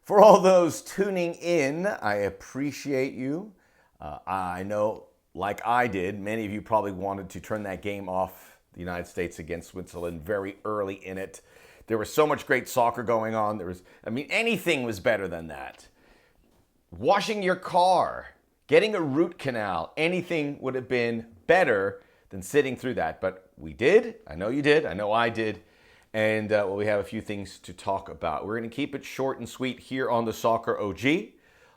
For all those tuning in, I appreciate you. I know, like I did, many of you probably wanted to turn that game off, the United States against Switzerland, very early in it. There was so much great soccer going on. Anything was better than that. Washing your car, getting a root canal, anything would have been better than sitting through that. But we did. I know you did. I know I did. And we have a few things to talk about. We're going to keep it short and sweet here on the Soccer OG.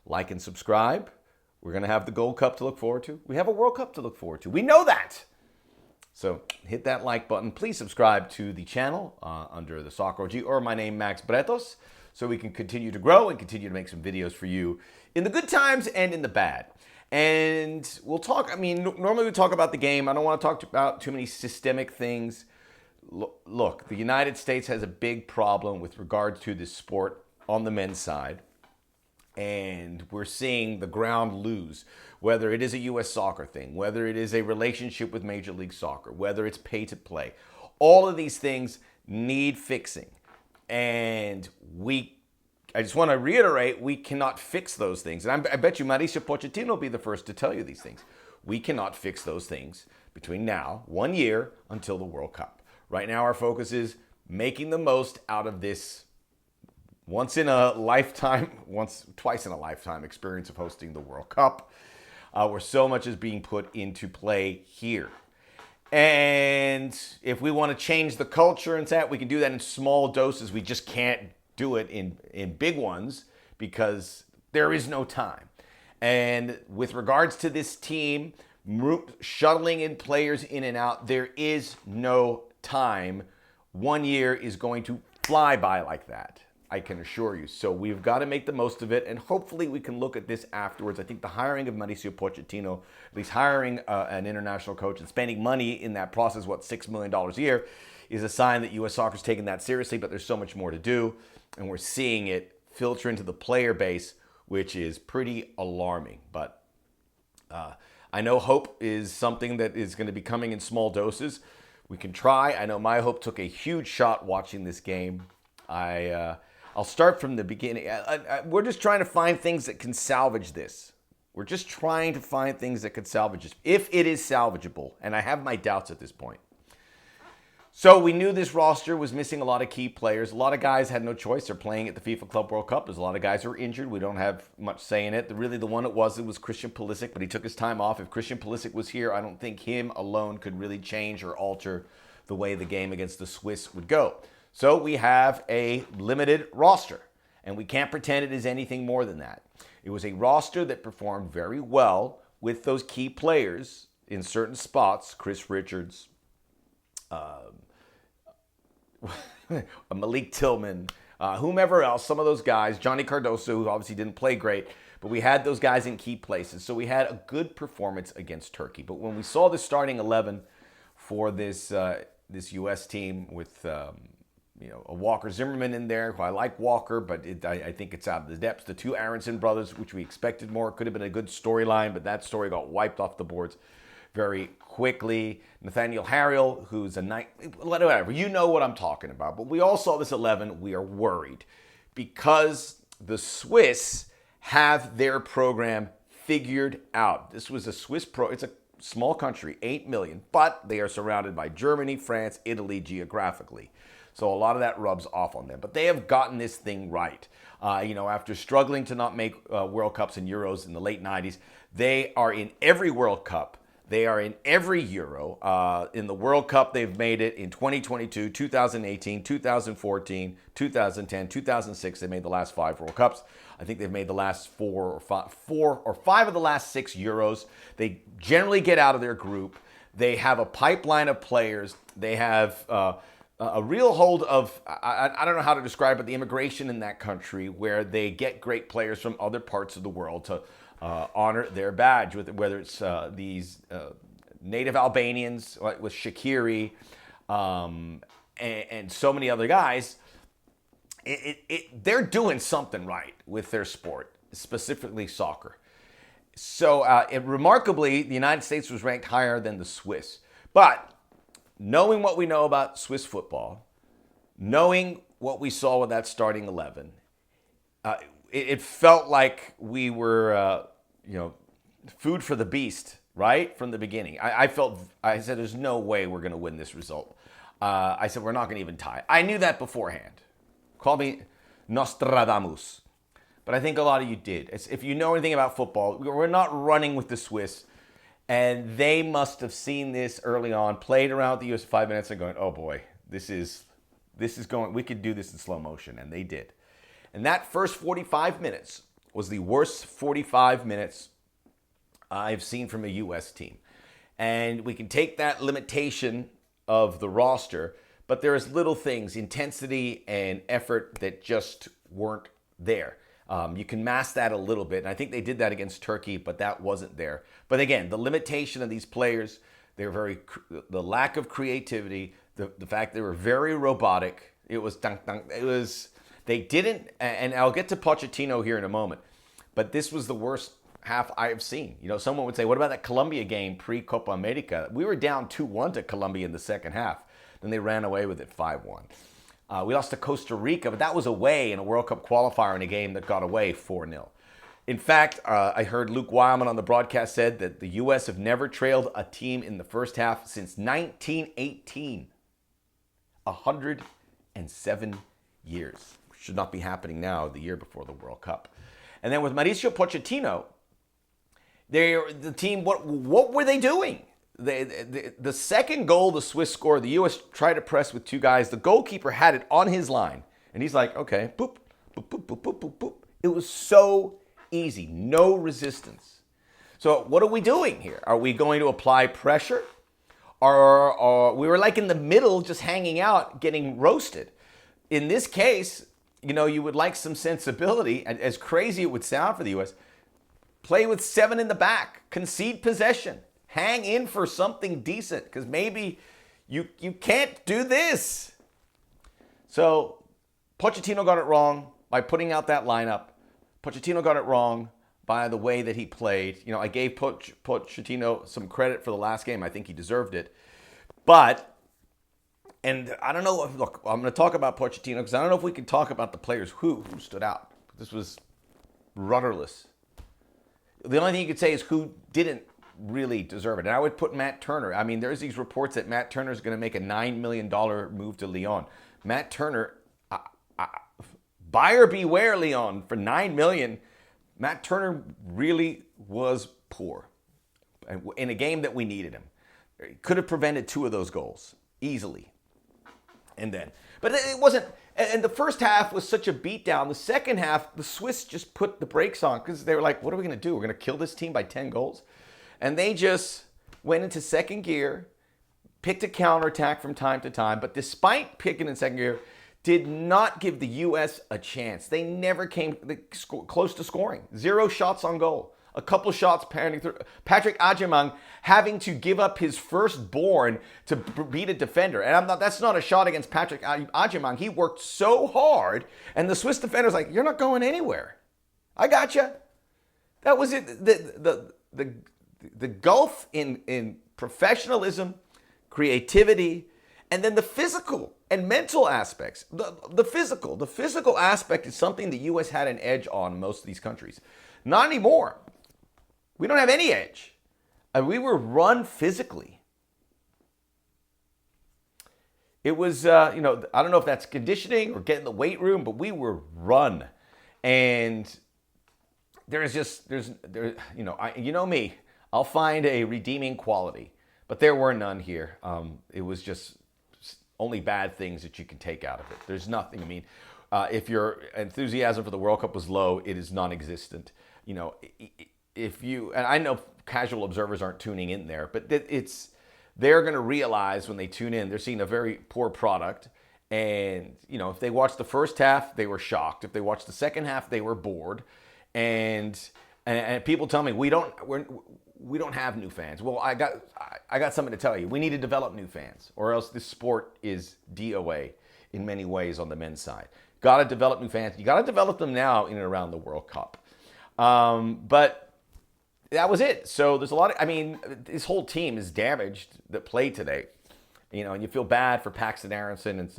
Like and subscribe. We're going to have the Gold Cup to look forward to. We have a World Cup to look forward to. We know that. So hit that like button. Please subscribe to the channel under the Soccer OG or my name, Max Bretos, so we can continue to grow and continue to make some videos for you in the good times and in the bad. And we'll talk, normally we talk about the game. I don't want to talk about too many systemic things. Look, the United States has a big problem with regards to this sport on the men's side. And we're seeing the ground lose, whether it is a U.S. soccer thing, whether it is a relationship with Major League Soccer, whether it's pay to play. All of these things need fixing. And I just want to reiterate, we cannot fix those things. And I bet you Mauricio Pochettinp will be the first to tell you these things. We cannot fix those things between now, 1 year, until the World Cup. Right now, our focus is making the most out of this twice in a lifetime experience of hosting the World Cup, where so much is being put into play here. And if we want to change the culture and that, we can do that in small doses. We just can't do it in big ones because there is no time. And with regards to this team, shuttling in players in and out, there is no time. 1 year is going to fly by like that, I can assure you. So we've got to make the most of it, and hopefully we can look at this afterwards. I think the hiring of Mauricio Pochettinp, at least hiring an international coach and spending money in that process, $6 million a year, is a sign that U.S. soccer's taking that seriously, but there's so much more to do, and we're seeing it filter into the player base, which is pretty alarming. But I know hope is something that is going to be coming in small doses. We can try. I know my hope took a huge shot watching this game. I'll start from the beginning. We're just trying to find things that can salvage this. We're just trying to find things that could salvage this, if it is salvageable. And I have my doubts at this point. So we knew this roster was missing a lot of key players. A lot of guys had no choice. They're playing at the FIFA Club World Cup. There's a lot of guys who are injured. We don't have much say in it. Really, the one it was Christian Pulisic, but he took his time off. If Christian Pulisic was here, I don't think him alone could really change or alter the way the game against the Swiss would go. So we have a limited roster, and we can't pretend it is anything more than that. It was a roster that performed very well with those key players in certain spots. Chris Richards, Malik Tillman, whomever else, some of those guys, Johnny Cardoso, who obviously didn't play great, but we had those guys in key places. So we had a good performance against Turkey. But when we saw the starting 11 for this U.S. team with a Walker Zimmerman in there, who I like Walker, but I think it's out of the depths. The two Aronson brothers, which we expected more, could have been a good storyline, but that story got wiped off the boards very quickly. Nathaniel Harriel, who's whatever, you know what I'm talking about. But we all saw this 11. We are worried because the Swiss have their program figured out. This was a Swiss it's a small country, 8 million, but they are surrounded by Germany, France, Italy geographically. So a lot of that rubs off on them. But they have gotten this thing right. After struggling to not make World Cups and Euros in the late 90s, they are in every World Cup. They are in every Euro. In the World Cup, they've made it in 2022, 2018, 2014, 2010, 2006. They made the last 5 World Cups. I think they've made the last 4 or 5 of the last 6 Euros. They generally get out of their group. They have a pipeline of players. They have a real hold of, I don't know how to describe it, the immigration in that country, where they get great players from other parts of the world to honor their badge, whether it's these native Albanians with Shaqiri and so many other guys. They're doing something right with their sport, specifically soccer. So remarkably, the United States was ranked higher than the Swiss. But knowing what we know about Swiss football, knowing what we saw with that starting 11, it felt like we were, food for the beast, right? From the beginning. I said, there's no way we're going to win this result. I said, we're not going to even tie. I knew that beforehand. Call me Nostradamus. But I think a lot of you did. If you know anything about football, we're not running with the Swiss. And they must have seen this early on, played around with the US 5 minutes and going, oh boy, this is going, we could do this in slow motion. And they did. And that first 45 minutes was the worst 45 minutes I've seen from a U.S. team. And we can take that limitation of the roster, but there's little things, intensity and effort that just weren't there. You can mask that a little bit, and I think they did that against Turkey, but that wasn't there. But again, the limitation of these players, the lack of creativity, the fact they were very robotic. It was they didn't, and I'll get to Pochettino here in a moment, but this was the worst half I have seen. Someone would say, what about that Colombia game pre-Copa America? We were down 2-1 to Colombia in the second half. Then they ran away with it 5-1. We lost to Costa Rica, but that was away in a World Cup qualifier in a game that got away 4-0. In fact, I heard Luke Weilman on the broadcast said that the U.S. have never trailed a team in the first half since 1918. 107 years. Should not be happening now, the year before the World Cup. And then with Mauricio Pochettinno, the team, what were they doing? The second goal the Swiss scored, the U.S. tried to press with two guys. The goalkeeper had it on his line. And he's like, okay, boop, boop, boop, boop, boop, boop, boop. It was so easy, no resistance. So what are we doing here? Are we going to apply pressure? Or we were like in the middle, just hanging out, getting roasted. In this case, you would like some sensibility. And as crazy it would sound for the U.S., play with 7 in the back, concede possession, hang in for something decent, because maybe you can't do this. So Pochettino got it wrong by putting out that lineup. Pochettino got it wrong by the way that he played. I gave Pochettino some credit for the last game. I think he deserved it. But, and I don't know, look, I'm going to talk about Pochettino because I don't know if we can talk about the players who stood out. This was rudderless. The only thing you could say is who didn't really deserve it. And I would put Matt Turner. I mean, there's these reports that Matt Turner is going to make a $9 million move to Lyon. Matt Turner, buyer beware, Lyon. For $9 million, Matt Turner really was poor in a game that we needed him. He could have prevented 2 of those goals easily. But it wasn't. And the first half was such a beatdown. The second half, the Swiss just put the brakes on because they were like, what are we going to do? We're going to kill this team by 10 goals? And they just went into second gear, picked a counterattack from time to time. But despite picking in second gear, did not give the U.S. a chance. They never came close to scoring. 0 shots on goal. A couple shots panning through. Patrick Adjemang having to give up his firstborn to beat a defender. And that's not a shot against Patrick Adjemang. He worked so hard, and the Swiss defender's like, you're not going anywhere. I got you. That was it. The gulf in professionalism, creativity, and then the physical and mental aspects. The physical aspect is something the U.S. had an edge on most of these countries. Not anymore. We don't have any edge. And we were run physically. It was, I don't know if that's conditioning or getting the weight room, but we were run. And you know me, I'll find a redeeming quality, but there were none here. It was just only bad things that you can take out of it. There's nothing. I mean, if your enthusiasm for the World Cup was low, it is non-existent. And I know casual observers aren't tuning in there, but they're going to realize when they tune in, they're seeing a very poor product. And, if they watched the first half, they were shocked. If they watched the second half, they were bored. And people tell me, we don't have new fans. Well, I got something to tell you. We need to develop new fans, or else this sport is DOA in many ways on the men's side. Got to develop new fans. You got to develop them now in and around the World Cup. But that was it. So there's a lot of, this whole team is damaged that played today. And you feel bad for Paxton Aronson and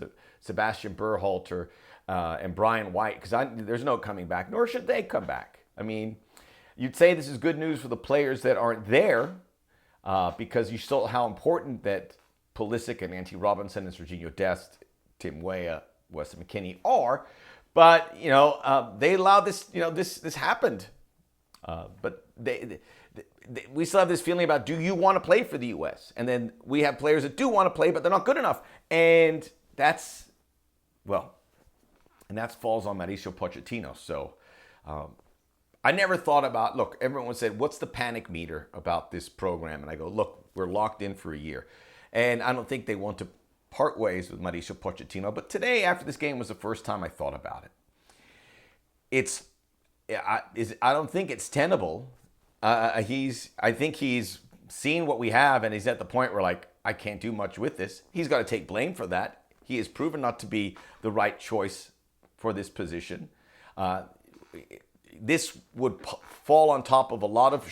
Sebastian Berhalter and Brian White, because there's no coming back, nor should they come back. I mean, you'd say this is good news for the players that aren't there, because you saw how important that Pulisic and Antti Robinson and Serginho Dest, Tim Weah, Weston McKennie are. But, they allowed this, this happened. But we still have this feeling about, do you want to play for the U.S.? And then we have players that do want to play, but they're not good enough. And that falls on Mauricio Pochettinp. So I never thought about, look, everyone said, what's the panic meter about this program? And I go, look, we're locked in for a year. And I don't think they want to part ways with Mauricio Pochettinp. But today, after this game, was the first time I thought about it. I don't think it's tenable. I think he's seen what we have, and he's at the point where, like, I can't do much with this. He's got to take blame for that. He has proven not to be the right choice for this position. This would fall on top of a lot of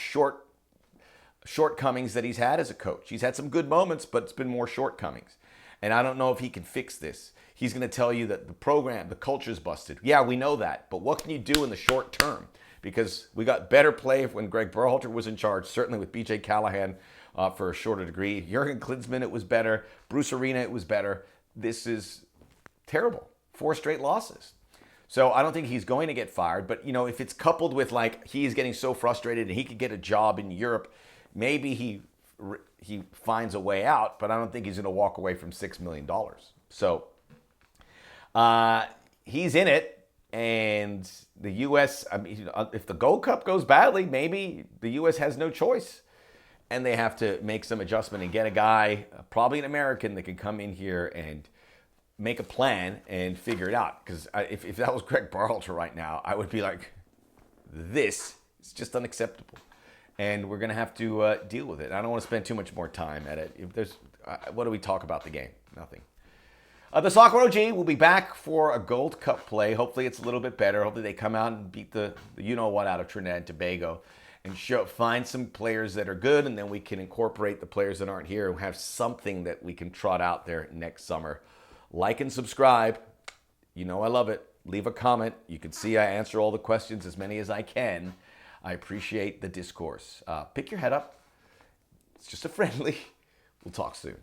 shortcomings that he's had as a coach. He's had some good moments, but it's been more shortcomings. And I don't know if he can fix this. He's going to tell you that the program, the culture's busted. Yeah, we know that. But what can you do in the short term? Because we got better play when Greg Berhalter was in charge, certainly with B.J. Callahan for a shorter degree. Jurgen Klinsmann, it was better. Bruce Arena, it was better. This is terrible. 4 straight losses. So I don't think he's going to get fired. But, if it's coupled with, like, he's getting so frustrated and he could get a job in Europe, maybe he finds a way out. But I don't think he's going to walk away from $6 million. So he's in it. And the U.S., I mean, if the Gold Cup goes badly, maybe the U.S. has no choice. And they have to make some adjustment and get a guy, probably an American, that can come in here and make a plan and figure it out. Because if that was Greg Berhalter right now, I would be like, this is just unacceptable. And we're going to have to deal with it. I don't want to spend too much more time at it. What do we talk about the game? Nothing. The Soccer OG will be back for a Gold Cup play. Hopefully it's a little bit better. Hopefully they come out and beat the you-know-what out of Trinidad and Tobago and find some players that are good, and then we can incorporate the players that aren't here and have something that we can trot out there next summer. Like and subscribe. I love it. Leave a comment. You can see I answer all the questions, as many as I can. I appreciate the discourse. Pick your head up. It's just a friendly. We'll talk soon.